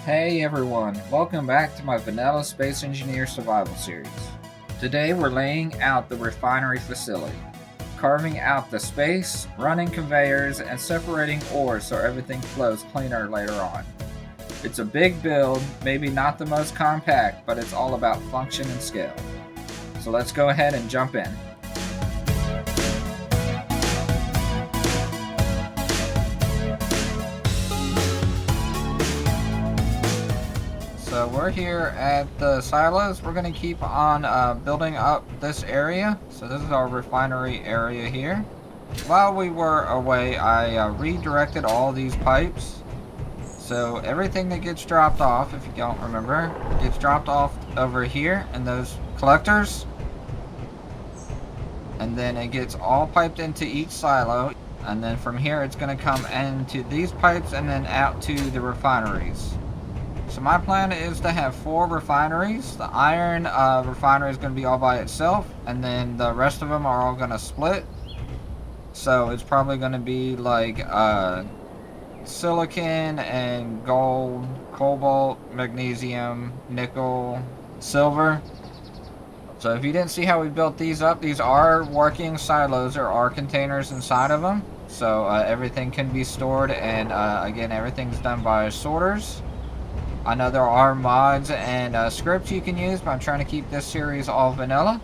Hey everyone, welcome back to my Vanilla Space Engineer Survival Series. Today we're laying out the refinery facility, carving out the space, running conveyors, and separating ore so everything flows cleaner later on. It's a big build, maybe not the most compact, but it's all about function and scale. So let's go ahead and jump in. So we're here at the silos. We're going to keep on building up this area. So this is our refinery area here. While we were away, I redirected all these pipes. So everything that gets dropped off, if you don't remember, gets dropped off over here in those collectors. And then it gets all piped into each silo. And then from here it's going to come into these pipes and then out to the refineries. So my plan is to have 4 refineries. The iron refinery is going to be all by itself, and then the rest of them are all going to split. So it's probably going to be like silicon and gold, cobalt, magnesium, nickel, silver. So if you didn't see how we built these up, these are working silos. There are containers inside of them. So everything can be stored, and again, everything's done by sorters. I know there are mods and scripts you can use, but I'm trying to keep this series all vanilla.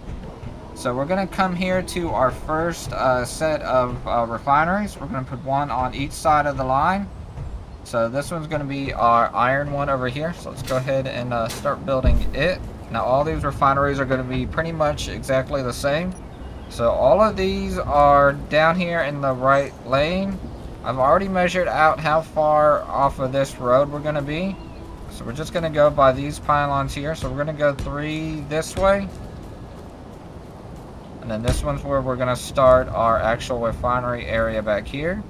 So we're going to come here to our first set of refineries. We're going to put one on each side of the line. So this one's going to be our iron one over here. So let's go ahead and start building it. Now all these refineries are going to be pretty much exactly the same. So all of these are down here in the right lane. I've already measured out how far off of this road we're going to be. So we're just going to go by these pylons here. So we're going to go 3 this way. And then this one's where we're going to start our actual refinery area back here.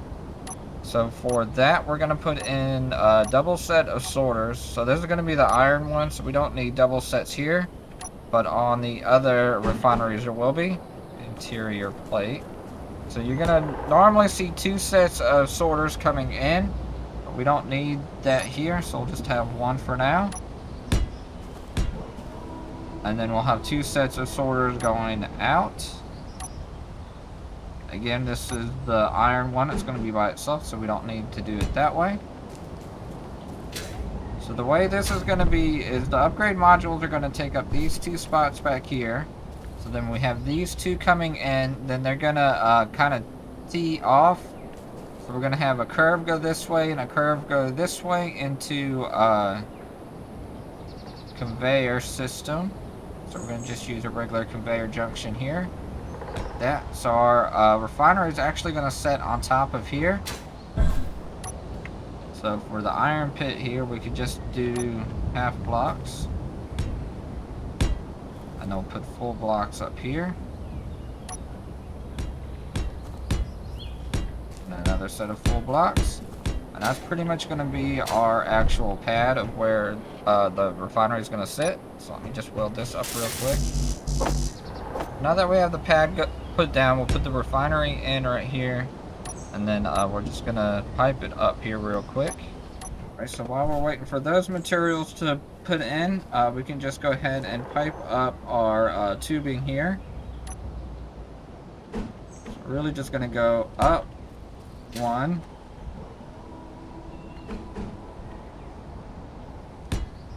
So for that, we're going to put in a double set of sorters. So this is going to be the iron one, so we don't need double sets here. But on the other refineries there will be. Interior plate. So you're going to normally see 2 sets of sorters coming in. We don't need that here, so we'll just have 1 for now. And then we'll have 2 sets of sorters going out. Again, this is the iron one. It's going to be by itself, so we don't need to do it that way. So the way this is going to be is the upgrade modules are going to take up these 2 spots back here. So then we have these 2 coming in. Then they're going to kind of tee off. So we're going to have a curve go this way and a curve go this way into a conveyor system. So we're going to just use a regular conveyor junction here. Like that. So our refinery is actually going to set on top of here. So for the iron pit here, we could just do half blocks. And then we'll put full blocks up here. Another set of full blocks, and that's pretty much going to be our actual pad of where the refinery is going to sit. So let me just weld this up real quick. Now that we have the pad put down, we'll put the refinery in right here, and then we're just going to pipe it up here real quick. Alright, so while we're waiting for those materials to put in, we can just go ahead and pipe up our tubing here. So we're really just going to go up 1.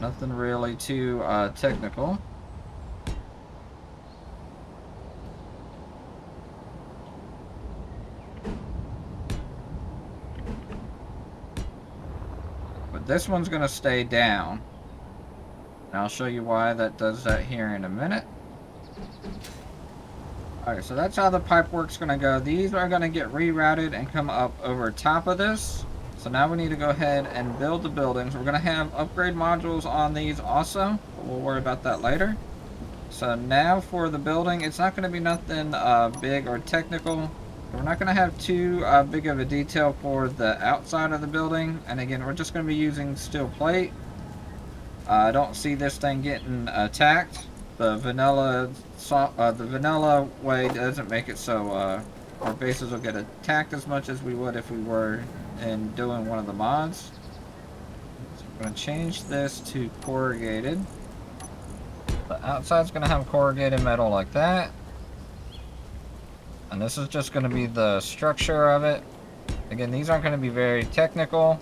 Nothing really too technical. But this one's going to stay down. And I'll show you why that does that here in a minute. Alright, so that's how the pipe work's going to go. These are going to get rerouted and come up over top of this. So now we need to go ahead and build the buildings. We're going to have upgrade modules on these also, but we'll worry about that later. So now for the building, it's not going to be nothing big or technical. We're not going to have too big of a detail for the outside of the building. And again, we're just going to be using steel plate. I don't see this thing getting attacked. The vanilla way doesn't make it so our bases will get attacked as much as we would if we were in doing one of the mods. So I'm gonna change this to corrugated. The outside's gonna have corrugated metal like that. And this is just gonna be the structure of it. Again, these aren't gonna be very technical.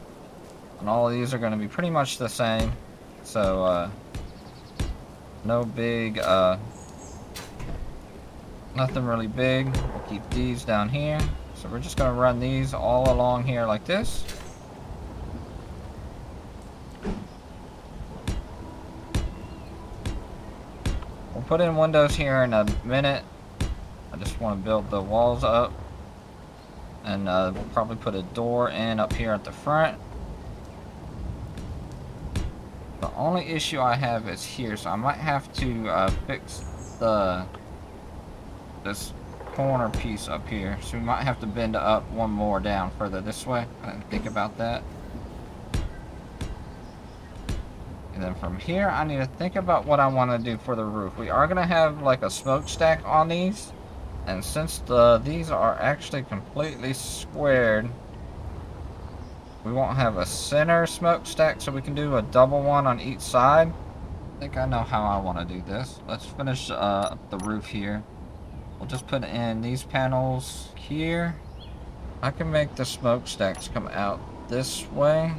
And all of these are gonna be pretty much the same. So, no big, nothing really big. We'll keep these down here. So we're just gonna run these all along here like this. We'll put in windows here in a minute. I just want to build the walls up. And we'll probably put a door in up here at the front. The only issue I have is here, so I might have to fix this corner piece up here. So we might have to bend up one more down further this way. I didn't think about that. And then from here, I need to think about what I want to do for the roof. We are going to have like a smokestack on these. And since these are actually completely squared, we won't have a center smokestack, so we can do a double one on each side. I think I know how I want to do this. Let's finish the roof here. We'll just put in these panels here. I can make the smokestacks come out this way.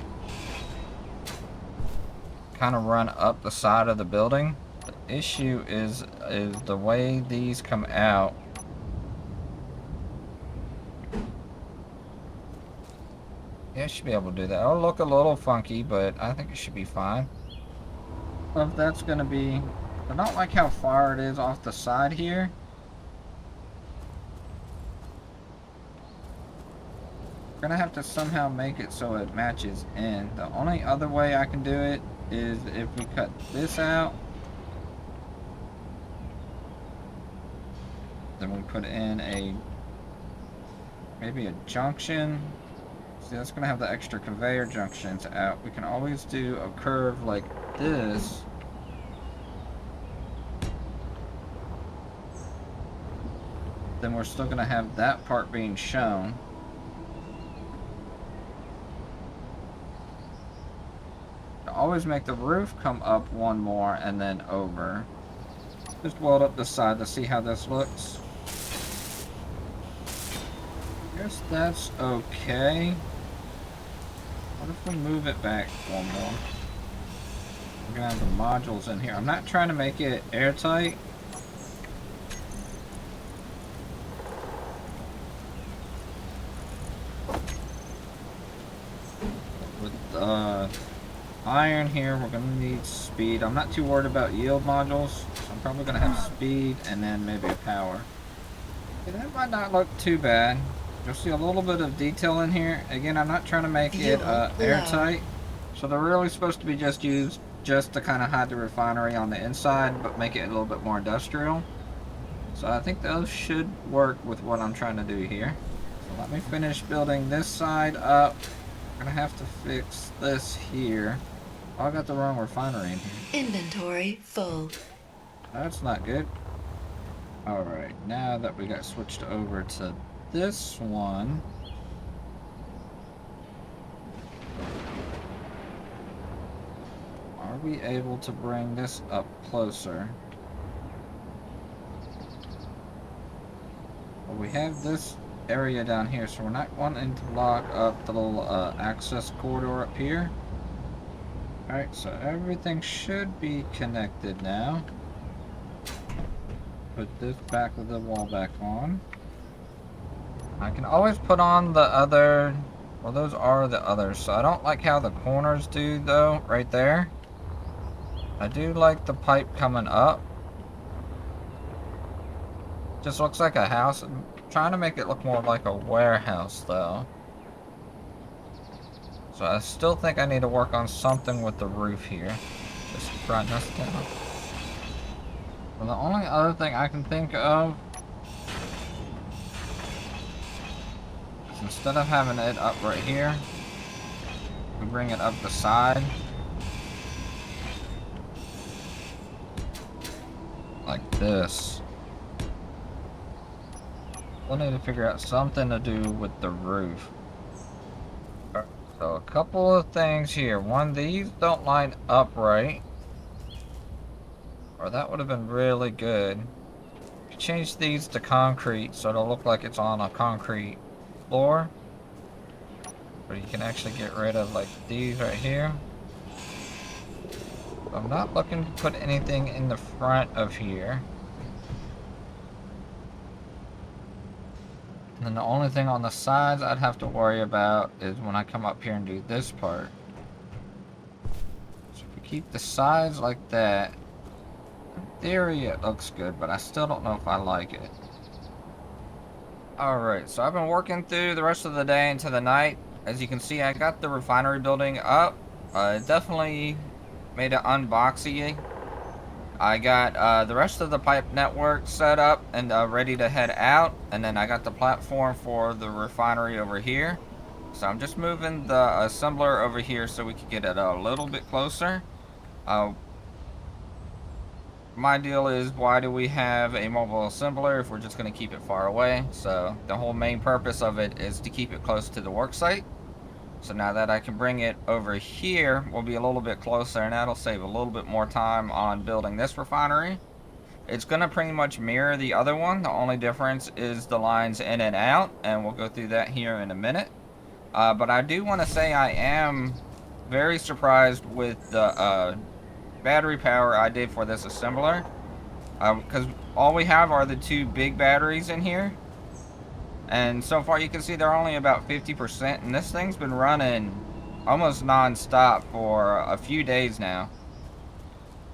Kind of run up the side of the building. The issue is the way these come out. Yeah, I should be able to do that. It'll look a little funky, but I think it should be fine. Well, if that's going to be... I don't like how far it is off the side here. We're going to have to somehow make it so it matches in. The only other way I can do it is if we cut this out. Then we put in maybe a junction. See, that's going to have the extra conveyor junctions out. We can always do a curve like this. Then we're still going to have that part being shown. Always make the roof come up one more and then over. Just weld up the side to see how this looks. Guess that's okay. What if we move it back one more? We're gonna have the modules in here. I'm not trying to make it airtight. With iron here, we're gonna need speed. I'm not too worried about yield modules. So I'm probably gonna have speed and then maybe a power. Okay, that might not look too bad. You'll see a little bit of detail in here. Again, I'm not trying to make it airtight. So they're really supposed to be just used just to kind of hide the refinery on the inside, but make it a little bit more industrial. So I think those should work with what I'm trying to do here. So let me finish building this side up. I'm gonna have to fix this here. Oh, I got the wrong refinery in here. Inventory full. That's not good. Alright, now that we got switched over to this one. Are we able to bring this up closer? Well, we have this area down here, so we're not wanting to lock up the little access corridor up here. Alright, so everything should be connected now. Put this back of the wall back on. I can always put on the other... Well, those are the others, so I don't like how the corners do, though, right there. I do like the pipe coming up. Just looks like a house. I'm trying to make it look more like a warehouse, though. So I still think I need to work on something with the roof here. Just front us down. Well, the only other thing I can think of is instead of having it up right here, we bring it up the side. Like this. We'll need to figure out something to do with the roof. So a couple of things here. One, these don't line up right. Or that would have been really good. Change these to concrete so it'll look like it's on a concrete floor. But you can actually get rid of like these right here. I'm not looking to put anything in the front of here. And then the only thing on the sides I'd have to worry about is when I come up here and do this part. So if we keep the sides like that, in theory it looks good, but I still don't know if I like it. Alright, so I've been working through the rest of the day into the night. As you can see, I got the refinery building up. Definitely made it unboxy. I got the rest of the pipe network set up and ready to head out. And then I got the platform for the refinery over here. So I'm just moving the assembler over here so we can get it a little bit closer. My deal is, why do we have a mobile assembler if we're just going to keep it far away? So the whole main purpose of it is to keep it close to the work site. So now that I can bring it over here, we'll be a little bit closer, and that'll save a little bit more time on building this refinery. It's going to pretty much mirror the other one. The only difference is the lines in and out, and we'll go through that here in a minute. But I do want to say I am very surprised with the battery power I did for this assembler. Because all we have are the two big batteries in here. And so far you can see they're only about 50%, and this thing's been running almost non-stop for a few days now.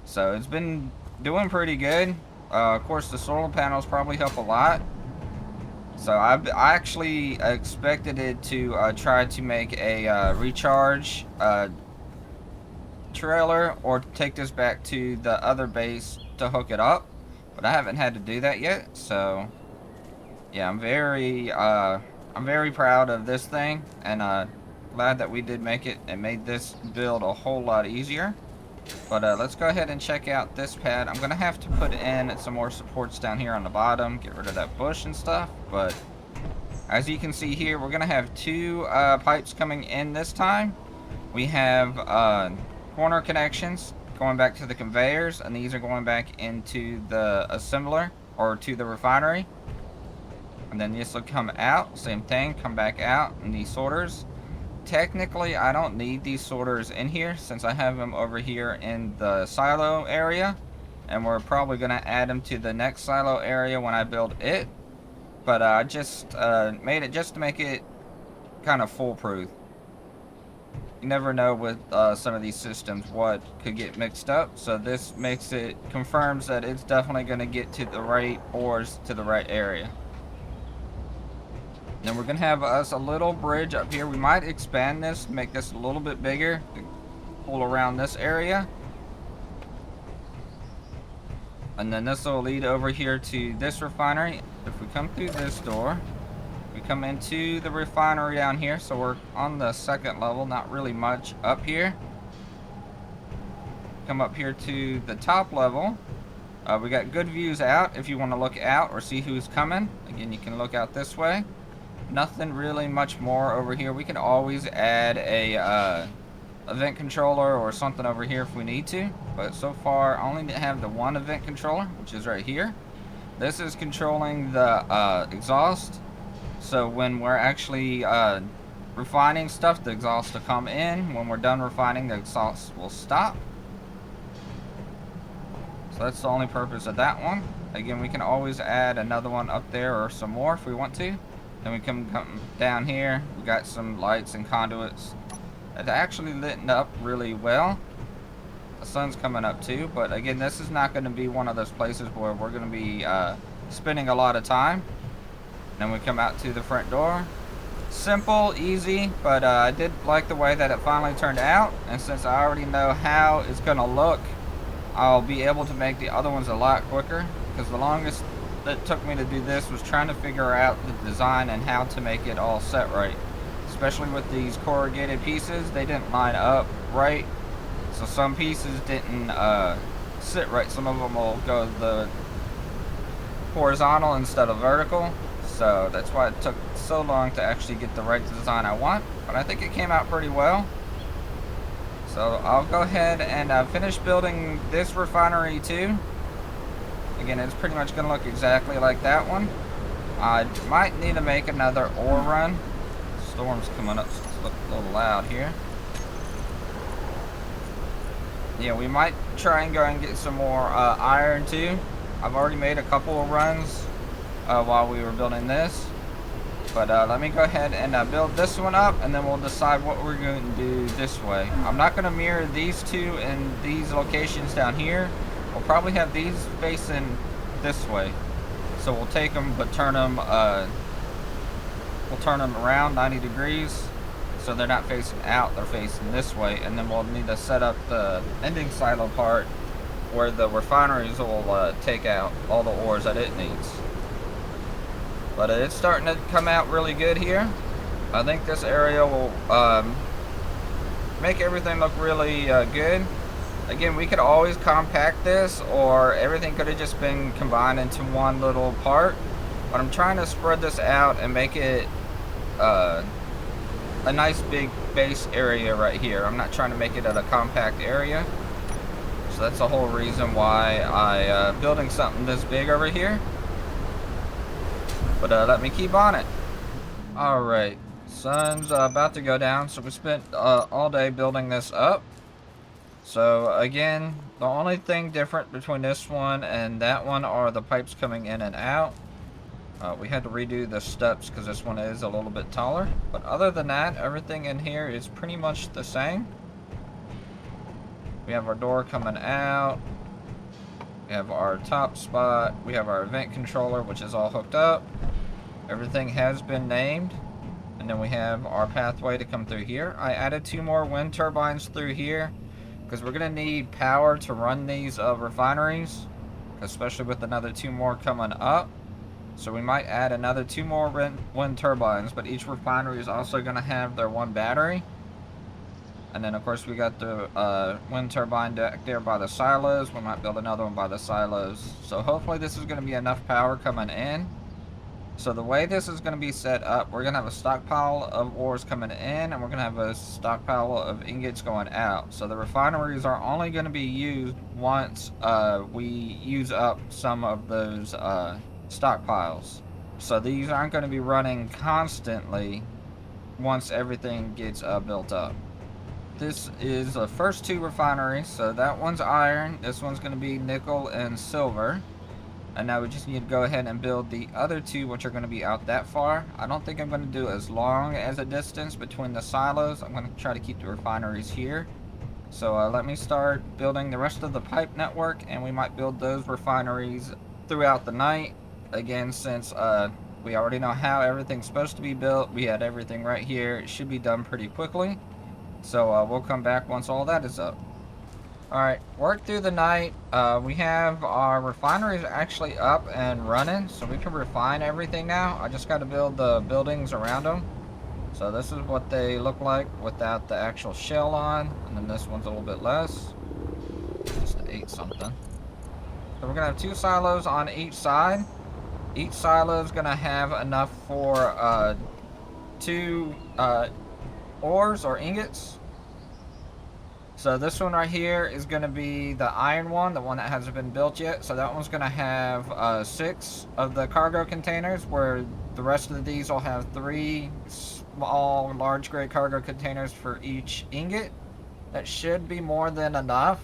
So it's been doing pretty good. Of course the solar panels probably help a lot. So I actually expected it to try to make a recharge trailer or take this back to the other base to hook it up. But I haven't had to do that yet, so... yeah, I'm very proud of this thing, and glad that we did make it and made this build a whole lot easier. But let's go ahead and check out this pad. I'm gonna have to put in some more supports down here on the bottom, get rid of that bush and stuff. But as you can see here, we're gonna have two pipes coming in this time. We have corner connections going back to the conveyors, and these are going back into the assembler or to the refinery. And then this will come out, same thing, come back out, and these sorters. Technically, I don't need these sorters in here since I have them over here in the silo area. And we're probably going to add them to the next silo area when I build it. But I just made it just to make it kind of foolproof. You never know with some of these systems what could get mixed up. So this makes it, confirms that it's definitely going to get to the right ores to the right area. Then we're going to have us a little bridge up here. We might expand this, make this a little bit bigger to pull around this area. And then this will lead over here to this refinery. If we come through this door, we come into the refinery down here. So we're on the second level, not really much up here. Come up here to the top level. We got good views out if you want to look out or see who's coming. Again, you can look out this way. Nothing really much more over here. We can always add a event controller or something over here if we need to, but so far I only have the one event controller, which is right here. This is controlling the exhaust, so when we're actually refining stuff, the exhaust will come in. When we're done refining, the exhaust will stop. So that's the only purpose of that one. Again, we can always add another one up there or some more if we want to. Then we come down here, we got some lights and conduits. It's actually lit up really well. The sun's coming up too, but again, this is not going to be one of those places where we're going to be spending a lot of time. Then we come out to the front door. Simple, easy, but I did like the way that it finally turned out. And since I already know how it's going to look, I'll be able to make the other ones a lot quicker. Because the longest that took me to do this was trying to figure out the design and how to make it all set right, especially with these corrugated pieces. They didn't line up right, so some pieces didn't sit right. Some of them will go the horizontal instead of vertical, So that's why it took so long to actually get the right design I want. But I think it came out pretty well. So I'll go ahead and finish building this refinery too. Again, it's pretty much going to look exactly like that one. I might need to make another ore run. Storm's coming up, so it's looking a little loud here. Yeah, we might try and go and get some more iron too. I've already made a couple of runs while we were building this. But let me go ahead and build this one up, and then we'll decide what we're going to do this way. I'm not going to mirror these two in these locations down here. We'll probably have these facing this way. So we'll take them, but turn them around 90 degrees. So they're not facing out, they're facing this way. And then we'll need to set up the ending silo part where the refineries will take out all the ores that it needs. But it's starting to come out really good here. I think this area will make everything look really good. Again, we could always compact this, or everything could have just been combined into one little part. But I'm trying to spread this out and make it a nice big base area right here. I'm not trying to make it at a compact area. So that's the whole reason why I building something this big over here. But let me keep on it. Alright, sun's about to go down, so we spent all day building this up. So again, the only thing different between this one and that one are the pipes coming in and out. We had to redo the steps because this one is a little bit taller. But other than that, everything in here is pretty much the same. We have our door coming out. We have our top spot. We have our vent controller, which is all hooked up. Everything has been named. And then we have our pathway to come through here. I added 2 more wind turbines through here because we're going to need power to run these refineries, especially with another 2 more coming up. So we might add another 2 more wind turbines, but each refinery is also going to have their 1 battery. And then of course we got the wind turbine deck there by the silos. We might build another one by the silos. So hopefully this is going to be enough power coming in. So the way this is going to be set up, we're going to have a stockpile of ores coming in, and we're going to have a stockpile of ingots going out. So the refineries are only going to be used once we use up some of those stockpiles. So these aren't going to be running constantly once everything gets built up. This is the first 2 refineries, so that one's iron, this one's going to be nickel and silver. And now we just need to go ahead and build the other 2, which are going to be out that far. I don't think I'm going to do as long as a distance between the silos. I'm going to try to keep the refineries here. So let me start building the rest of the pipe network, and we might build those refineries throughout the night. Again, since we already know how everything's supposed to be built, we had everything right here. It should be done pretty quickly. So we'll come back once all that is up. Alright, work through the night. We have our refineries actually up and running, so we can refine everything now. I just got to build the buildings around them. So this is what they look like without the actual shell on. And then this one's a little bit less. Just 8 something. So we're going to have 2 silos on each side. Each silo is going to have enough for 2 ores or ingots. So this one right here is going to be the iron one, the one that hasn't been built yet. So that one's going to have 6 of the cargo containers, where the rest of these will have 3 small, large grade cargo containers for each ingot. That should be more than enough.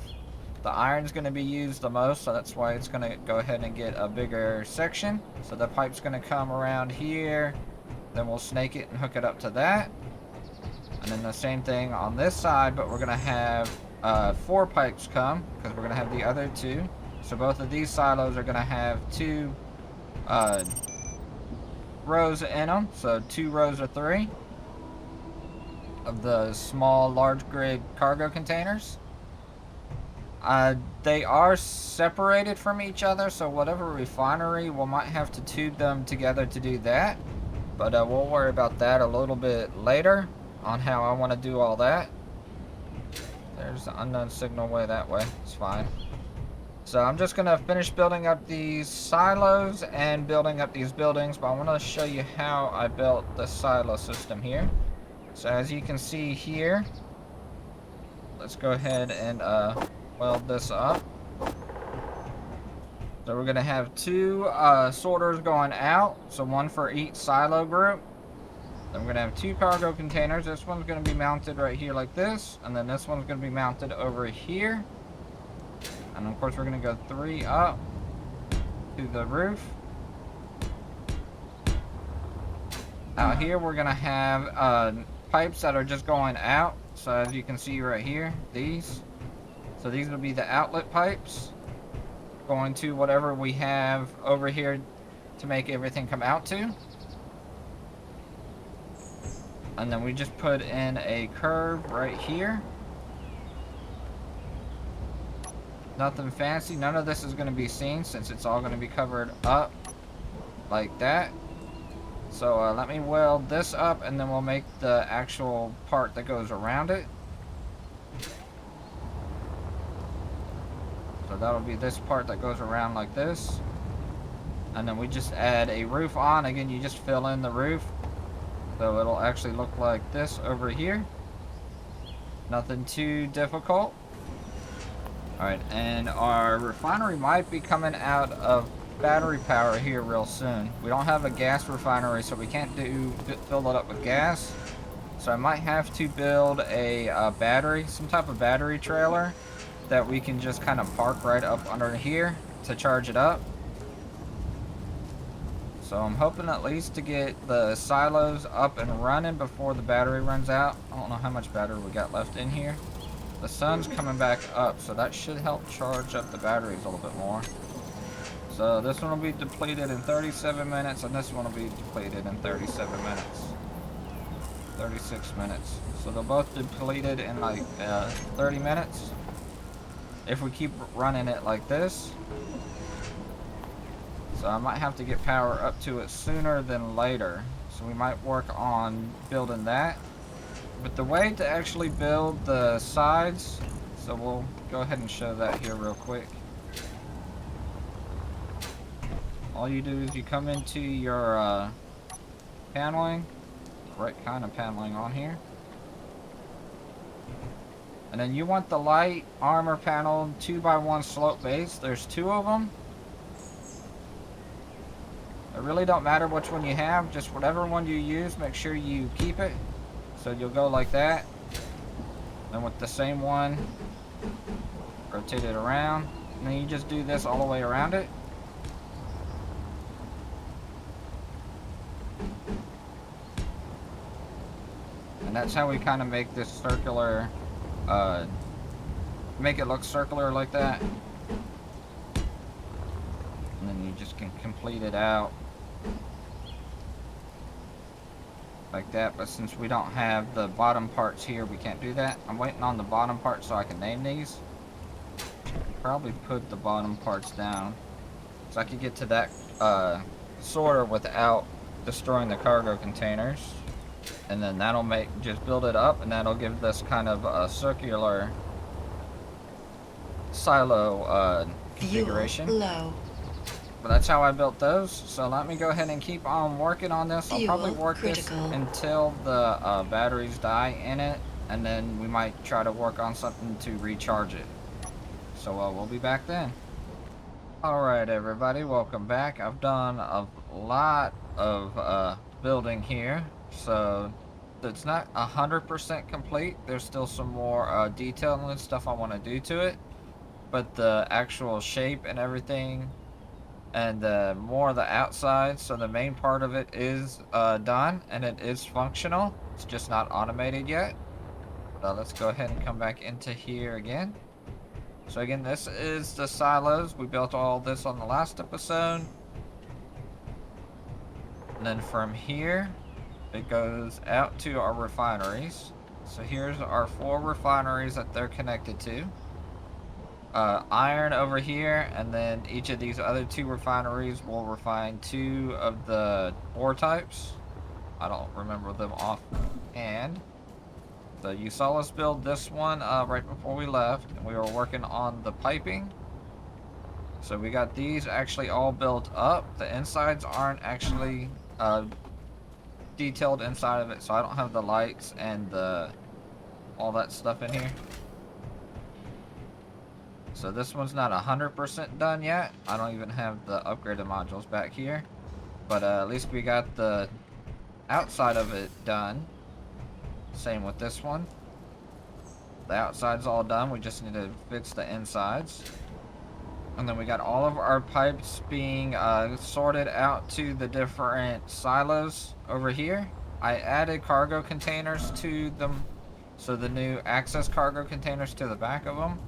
The iron's going to be used the most, so that's why it's going to go ahead and get a bigger section. So the pipe's going to come around here, then we'll snake it and hook it up to that. And then the same thing on this side, but we're going to have 4 pipes come, because we're going to have the other 2. So both of these silos are going to have 2 rows in them, so 2 rows of 3 of the small, large grade cargo containers. They are separated from each other, so whatever refinery, we might have to tube them together to do that. But we'll worry about that a little bit later on how I want to do all that. There's the unknown signal way that way. It's fine. So I'm just gonna finish building up these silos and building up these buildings, but I want to show you how I built the silo system here. So as you can see here, let's go ahead and weld this up. So we're gonna have two sorters going out, so one for each silo group. Then we're gonna have two cargo containers. This one's gonna be mounted right here like this, and then this one's gonna be mounted over here. And of course we're gonna go 3 up to the roof. Out here we're gonna have pipes that are just going out. So as you can see right here, these. So these will be the outlet pipes going to whatever we have over here to make everything come out to. And then we just put in a curve right here. Nothing fancy. None of this is going to be seen since it's all going to be covered up like that. So let me weld this up and then we'll make the actual part that goes around it. So that'll be this part that goes around like this. And then we just add a roof on. Again, you just fill in the roof. So it'll actually look like this over here. Nothing too difficult. Alright, and our refinery might be coming out of battery power here real soon. We don't have a gas refinery, so we can't fill it up with gas. So I might have to build a battery, some type of battery trailer that we can just kind of park right up under here to charge it up. So I'm hoping at least to get the silos up and running before the battery runs out. I don't know how much battery we got left in here. The sun's coming back up, so that should help charge up the batteries a little bit more. So this one will be depleted in 37 minutes, and this one will be depleted in 37 minutes. 36 minutes. So they're both depleted in like 30 minutes. If we keep running it like this. So I might have to get power up to it sooner than later. So we might work on building that. But the way to actually build the sides, so we'll go ahead and show that here real quick. All you do is you come into your paneling, right kind of paneling on here. And then you want the light armor panel 2x1 slope base. There's 2 of them. It really don't matter which one you have, just whatever one you use, make sure you keep it. So you'll go like that. Then with the same one, rotate it around. And then you just do this all the way around it. And that's how we kind of make this circular, make it look circular like that. And then you just can complete it out like that. But since we don't have the bottom parts here, we can't do that. I'm waiting on the bottom part so I can name these. Probably put the bottom parts down so I could get to that sorter without destroying the cargo containers. And then that'll just build it up, and that'll give this kind of a circular silo configuration. Low. But that's how I built those. So let me go ahead and keep on working on this. I'll probably work critical. this until the batteries die in it, and then we might try to work on something to recharge it. So we'll be back then. Alright everybody, welcome back. I've done a lot of building here, so it's not 100% complete. There's still some more detailing and stuff I want to do to it, but the actual shape and everything, and more of the outside, so the main part of it is done, and it is functional. It's just not automated yet. Let's go ahead and come back into here again. So again, this is the silos. We built all this on the last episode. And then from here, it goes out to our refineries. So here's our 4 refineries that they're connected to. Iron over here, and then each of these other 2 refineries will refine 2 of the ore types. I don't remember them offhand. So you saw us build this one right before we left, and we were working on the piping. So we got these actually all built up. The insides aren't actually detailed inside of it, so I don't have the lights and all that stuff in here. So this one's not 100% done yet. I don't even have the upgraded modules back here. But at least we got the outside of it done. Same with this one. The outside's all done. We just need to fix the insides. And then we got all of our pipes being sorted out to the different silos over here. I added cargo containers to them. So the new access cargo containers to the back of them.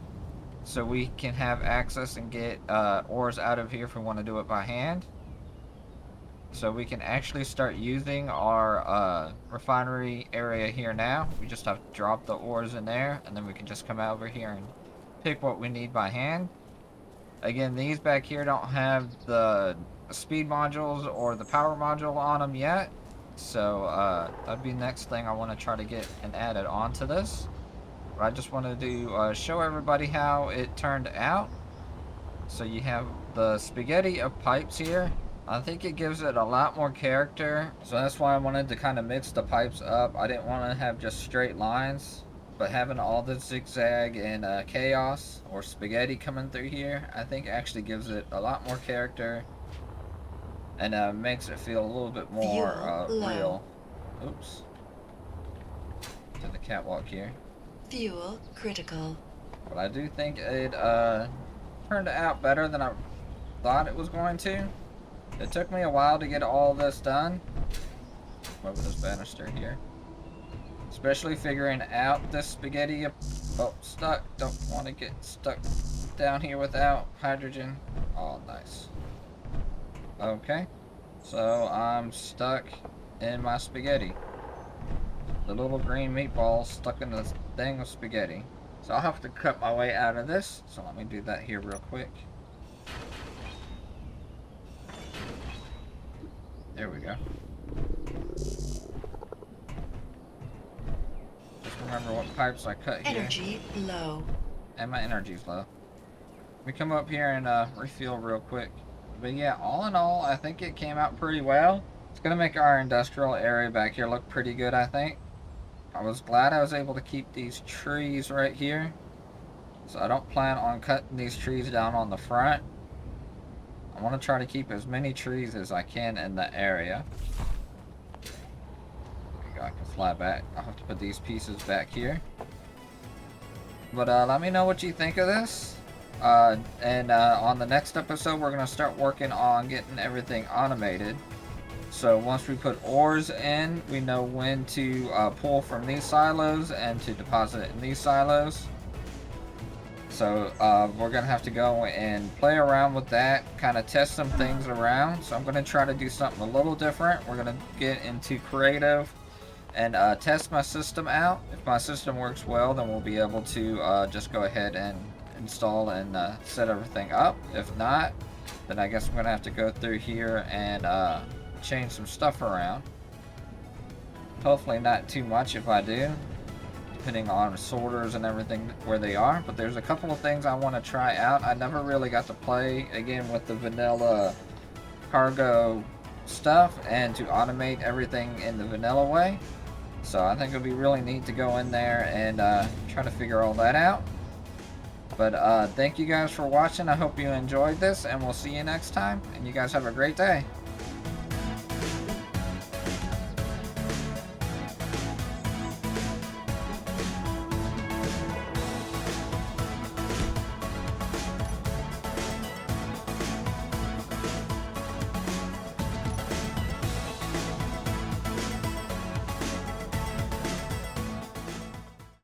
So we can have access and get ores out of here if we want to do it by hand. So we can actually start using our refinery area here now. We just have to drop the ores in there, and then we can just come out over here and pick what we need by hand. Again, these back here don't have the speed modules or the power module on them yet. So that'd be the next thing I want to try to get and added onto this. But I just wanted to show everybody how it turned out. So you have the spaghetti of pipes here. I think it gives it a lot more character. So that's why I wanted to kind of mix the pipes up. I didn't want to have just straight lines. But having all the zigzag and chaos or spaghetti coming through here, I think actually gives it a lot more character. And makes it feel a little bit more real. Oops. To the catwalk here. Fuel critical. But I do think it turned out better than I thought it was going to. It took me a while to get all this done. Over this banister here. Especially figuring out this spaghetti. Oh, stuck. Don't want to get stuck down here without hydrogen. Oh, nice. Okay. So I'm stuck in my spaghetti. The little green meatball stuck in this thing of spaghetti. So I'll have to cut my way out of this. So let me do that here real quick. There we go. Just remember what pipes I cut here. Energy low. And my energy's low. We come up here and refuel real quick. But yeah, all in all, I think it came out pretty well. It's going to make our industrial area back here look pretty good, I think. I was glad I was able to keep these trees right here. So I don't plan on cutting these trees down on the front. I want to try to keep as many trees as I can in the area. There we go, I can fly back. I'll have to put these pieces back here. But let me know what you think of this. And on the next episode, we're going to start working on getting everything automated. So once we put ores in, we know when to pull from these silos and to deposit it in these silos. So we're going to have to go and play around with that, kind of test some things around. So I'm going to try to do something a little different. We're going to get into creative and test my system out. If my system works well, then we'll be able to just go ahead and install and set everything up. If not, then I guess I'm going to have to go through here and change some stuff around. Hopefully not too much if I do, depending on sorters and everything where they are. But there's a couple of things I want to try out. I never really got to play again with the vanilla cargo stuff and to automate everything in the vanilla way. So I think it'll be really neat to go in there and try to figure all that out. But thank you guys for watching. I hope you enjoyed this, and we'll see you next time. And you guys have a great day.